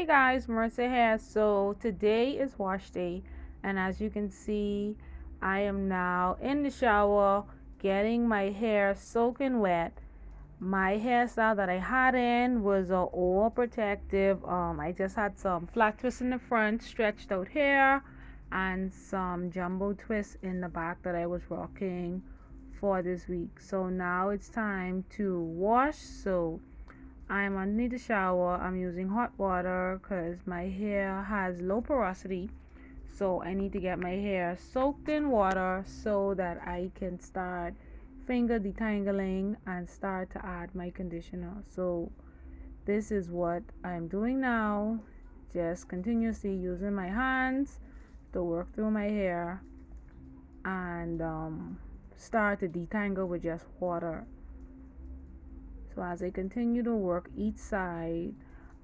Hey guys, Marissa here. So today is wash day, and as you can see, I am now in the shower getting my hair soaking wet. My hairstyle that I had in was a all protective. I just had some flat twists in the front, stretched out hair, and some jumbo twists in the back that I was rocking for this week. So now it's time to wash. So I'm underneath the shower. I'm using hot water because my hair has low porosity. So I need to get my hair soaked in water so that I can start finger detangling and start to add my conditioner. So this is what I'm doing now. Just continuously using my hands to work through my hair and start to detangle with just water. So as I continue to work each side,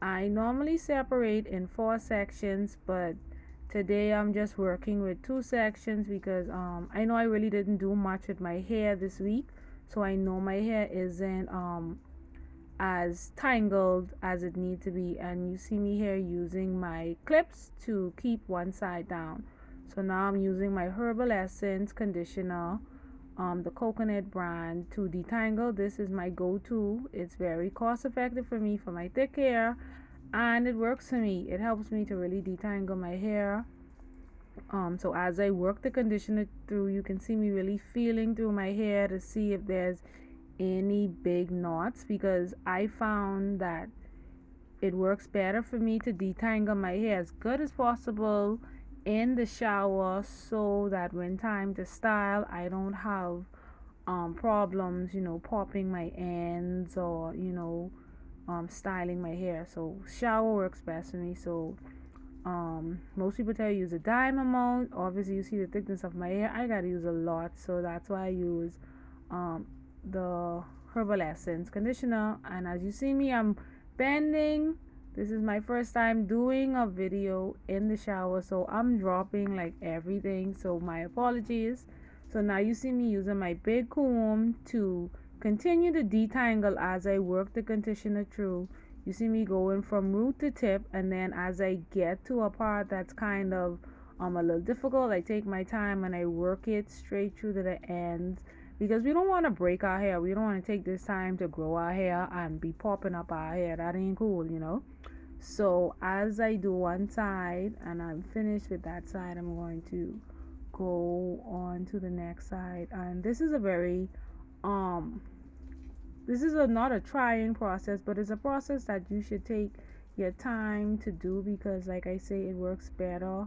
I normally separate in 4 sections, but today I'm just working with 2 sections because I know I really didn't do much with my hair this week, so I know my hair isn't as tangled as it needs to be. And you see me here using my clips to keep one side down. So now I'm using my Herbal Essence conditioner, the coconut brand, to detangle. This is my go-to. It's very cost effective for me for my thick hair, and it works for me. It helps me to really detangle my hair. So as I work the conditioner through, you can see me really feeling through my hair to see if there's any big knots, because I found that it works better for me to detangle my hair as good as possible in the shower, so that when time to style, I don't have problems, popping my ends, or styling my hair. So shower works best for me. So most people tell you use a dime amount. Obviously, you see the thickness of my hair. I gotta use a lot, so that's why I use um, the Herbal Essence conditioner. And as you see me, I'm bending. This is my first time doing a video in the shower, so I'm dropping like everything. So my apologies. So now you see me using my big comb to continue to detangle as I work the conditioner through. You see me going from root to tip, and then as I get to a part that's kind of a little difficult, I take my time and I work it straight through to the ends, because we don't want to break our hair. We don't want to take this time to grow our hair and be popping up our hair. That ain't cool. So as I do one side and I'm finished with that side, I'm going to go on to the next side. And um this is not a trying process, but it's a process that you should take your time to do, because like I say, it works better.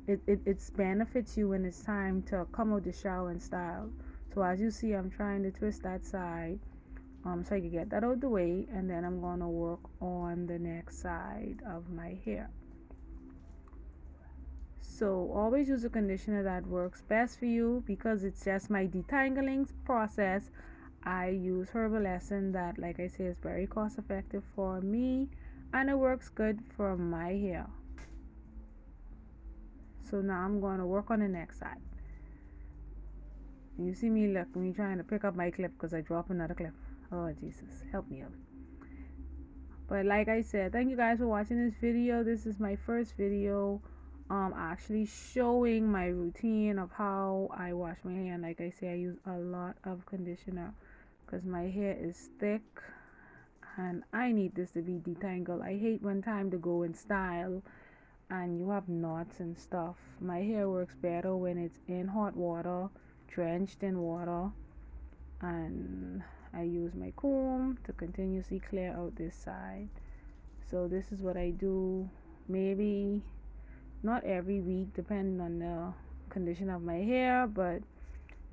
It benefits you when it's time to come out the shower and style. So as you see, I'm trying to twist that side, so I can get that out of the way, and then I'm going to work on the next side of my hair. So always use a conditioner that works best for you, because it's just my detangling process. I use Herbal Essence that, like I say, is very cost effective for me, and it works good for my hair. So now I'm going to work on the next side. You see me, look, me trying to pick up my clip because I dropped another clip. Oh Jesus, help me out. But like I said, thank you guys for watching this video. This is my first video actually showing my routine of how I wash my hair. And like I say, I use a lot of conditioner because my hair is thick and I need this to be detangled. I hate when time to go and style and you have knots and stuff. My hair works better when it's in hot water, drenched in water, and I use my comb to continuously clear out this side. So this is what I do, maybe not every week depending on the condition of my hair, but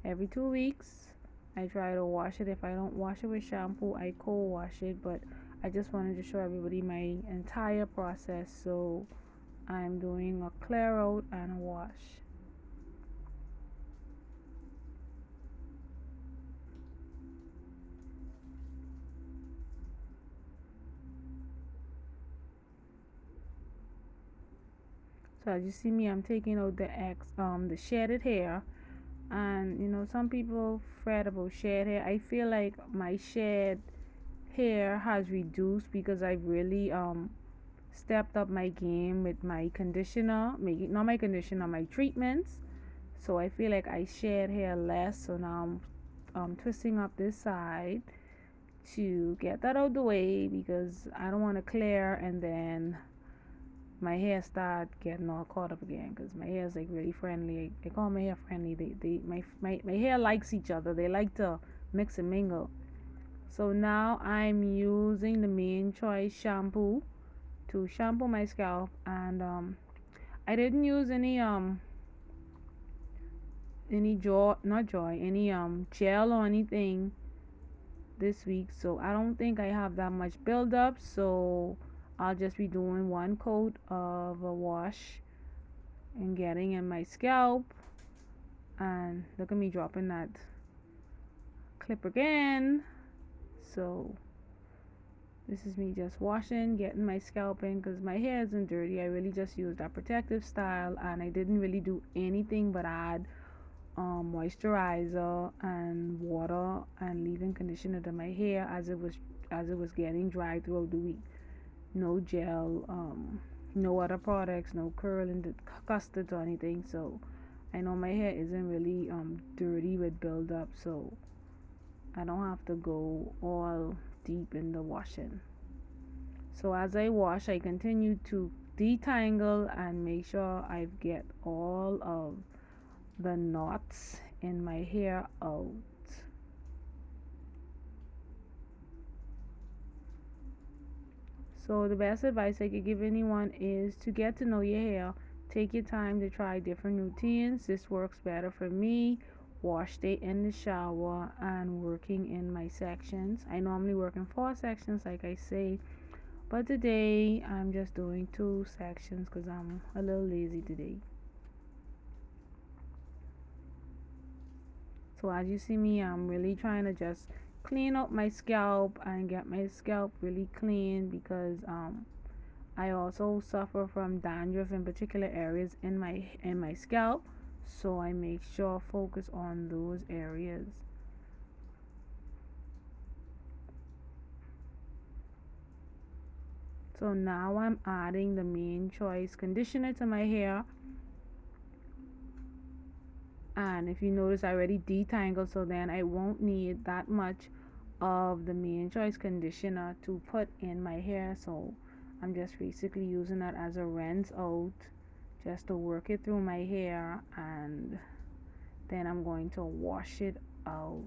every 2 weeks I try to wash it. If I don't wash it with shampoo, I cold wash it. But I just wanted to show everybody my entire process. So I'm doing a clear out and a wash. So as you see me, I'm taking out the shedded hair. And some people fret about shed hair. I feel like my shed hair has reduced because I really stepped up my game with my conditioner, maybe not my conditioner, my treatments. So I feel like I shed hair less. So now I'm twisting up this side to get that out the way because I don't want to clear and then my hair start getting all caught up again because my hair is like really friendly. I call my hair friendly. My hair likes each other. They like to mix and mingle. So now I'm using the Main Choice shampoo to shampoo my scalp, and I didn't use any joy not joy any gel or anything this week, so I don't think I have that much buildup. So I'll just be doing one coat of a wash and getting in my scalp. And look at me dropping that clip again. So this is me just washing, getting my scalp in because my hair isn't dirty. I really just used that protective style and I didn't really do anything but add moisturizer and water and leave-in conditioner to my hair as it was getting dry throughout the week. No gel, no other products, no curling custards or anything. So I know my hair isn't really dirty with buildup, so I don't have to go all deep in the washing. So as I wash, I continue to detangle and make sure I get all of the knots in my hair out. So the best advice I could give anyone is to get to know your hair. Take your time to try different routines. This works better for me. Wash day in the shower and working in my sections. I normally work in 4 sections like I say, but today I'm just doing 2 sections because I'm a little lazy today. So as you see me, I'm really trying to just clean up my scalp and get my scalp really clean because I also suffer from dandruff in particular areas in my scalp. So I make sure focus on those areas. So now I'm adding the Main Choice conditioner to my hair. And if you notice, I already detangled, so then I won't need that much of the Main Choice conditioner to put in my hair. So I'm just basically using that as a rinse out just to work it through my hair, and then I'm going to wash it out.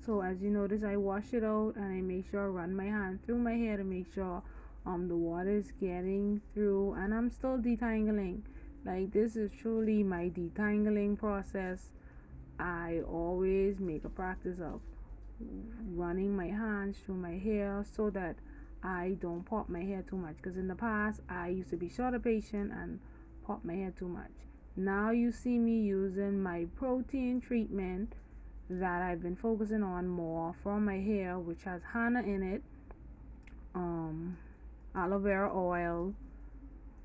So as you notice, I wash it out and I make sure I run my hand through my hair to make sure the water is getting through, and I'm still detangling. Like, this is truly my detangling process. I always make a practice of running my hands through my hair so that I don't pop my hair too much, because in the past I used to be shorter patient and pop my hair too much. Now you see me using my protein treatment that I've been focusing on more for my hair, which has henna in it, um, aloe vera oil,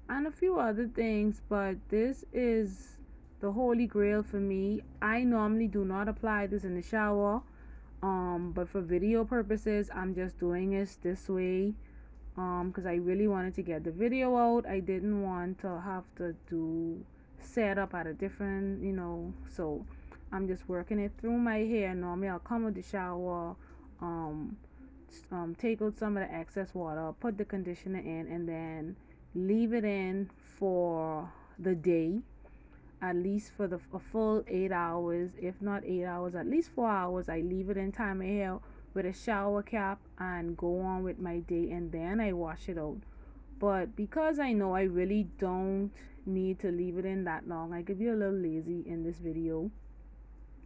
and a few other things. But this is the holy grail for me. I normally do not apply this in the shower, but for video purposes, I'm just doing this way, because I really wanted to get the video out. I didn't want to have to do setup at a different, so I'm just working it through my hair. Normally I'll come with the shower, um, take out some of the excess water, put the conditioner in, and then leave it in for the day, at least for a full 8 hours. If not 8 hours, at least 4 hours. I leave it in, tie my hair with a shower cap, and go on with my day, and then I wash it out. But because I know I really don't need to leave it in that long, I could be a little lazy in this video.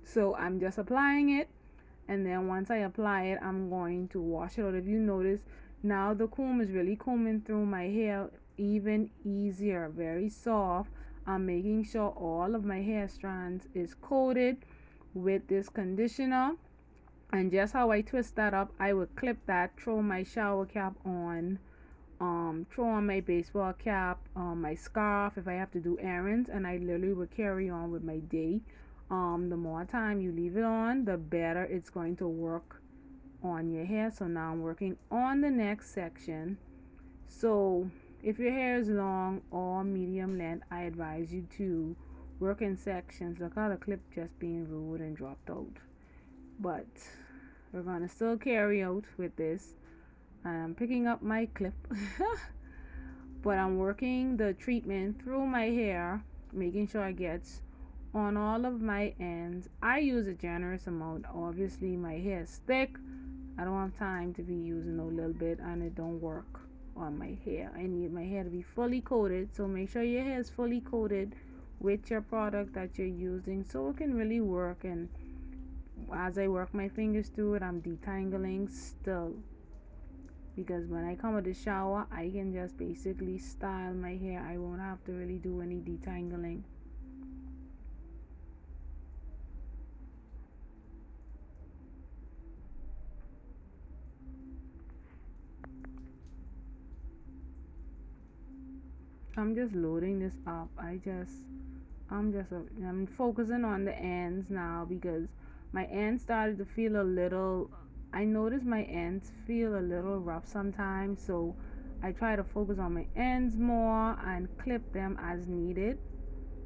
So I'm just applying it, and then once I apply it, I'm going to wash it out. If you notice, now the comb is really combing through my hair even easier, very soft. I'm making sure all of my hair strands is coated with this conditioner, and just how I twist that up, I would clip that, throw my shower cap on, throw on my baseball cap, my scarf if I have to do errands, and I literally would carry on with my day. The more time you leave it on, the better it's going to work on your hair. So now I'm working on the next section. So if your hair is long or medium length, I advise you to work in sections. Look how the clip just being rude and dropped out. But we're gonna still carry out with this. I'm picking up my clip. But I'm working the treatment through my hair, making sure it gets on all of my ends. I use a generous amount. Obviously my hair is thick. I don't have time to be using a little bit, and it don't work on my hair. I need my hair to be fully coated, so make sure your hair is fully coated with your product that you're using so it can really work. And as I work my fingers through it, I'm detangling still, because when I come out of the shower I can just basically style my hair. I won't have to really do any detangling. I'm just loading this up. I'm focusing on the ends now, because my ends started to feel a little, I noticed my ends feel a little rough sometimes, so I try to focus on my ends more and clip them as needed.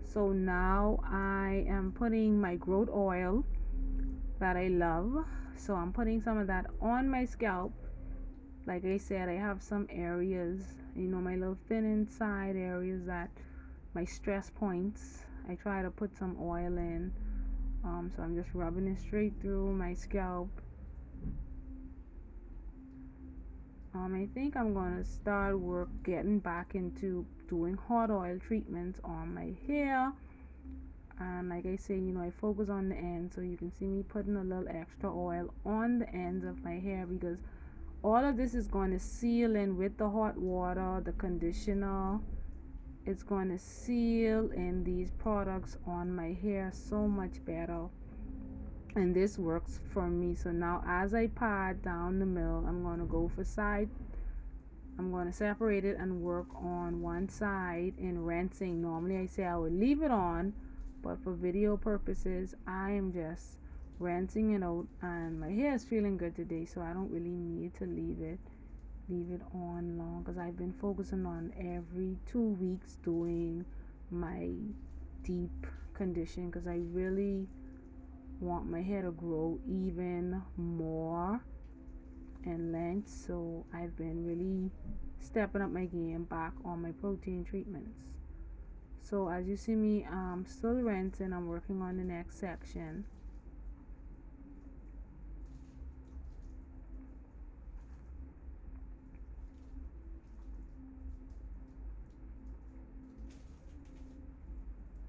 So now I am putting my growth oil that I love. So I'm putting some of that on my scalp. Like I said, I have some areas, my little thin inside areas, that my stress points. I try to put some oil in. So I'm just rubbing it straight through my scalp. I think I'm gonna start getting back into doing hot oil treatments on my hair. And like I say, I focus on the end, so you can see me putting a little extra oil on the ends of my hair, because all of this is going to seal in with the hot water, the conditioner. It's going to seal in these products on my hair so much better, and this works for me. So now as I pat down the middle, I'm going to go for side. I'm going to separate it and work on one side in rinsing. Normally I say I would leave it on, but for video purposes I am just rinsing it out, and my hair is feeling good today, so I don't really need to leave it on long, because I've been focusing on every 2 weeks doing my deep condition, because I really want my hair to grow even more in length. So I've been really stepping up my game back on my protein treatments. So as you see me, I'm still rinsing. I'm working on the next section.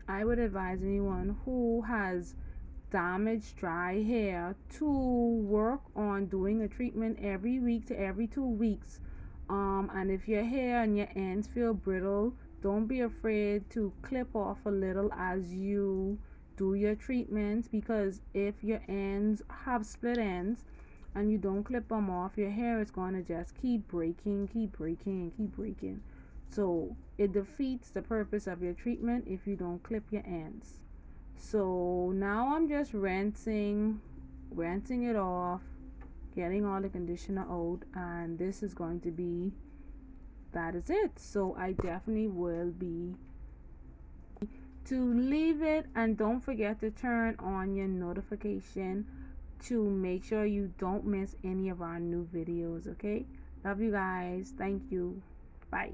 I would advise anyone who has damaged dry hair to work on doing a treatment every week to every 2 weeks. And if your hair and your ends feel brittle, don't be afraid to clip off a little as you do your treatments, because if your ends have split ends and you don't clip them off, your hair is going to just keep breaking, and keep breaking. So it defeats the purpose of your treatment if you don't clip your ends. So now I'm just rinsing it off, getting all the conditioner out, and this is going to be, that is it. So I definitely will be to leave it, and don't forget to turn on your notification to make sure you don't miss any of our new videos. Okay, love you guys. Thank you. Bye.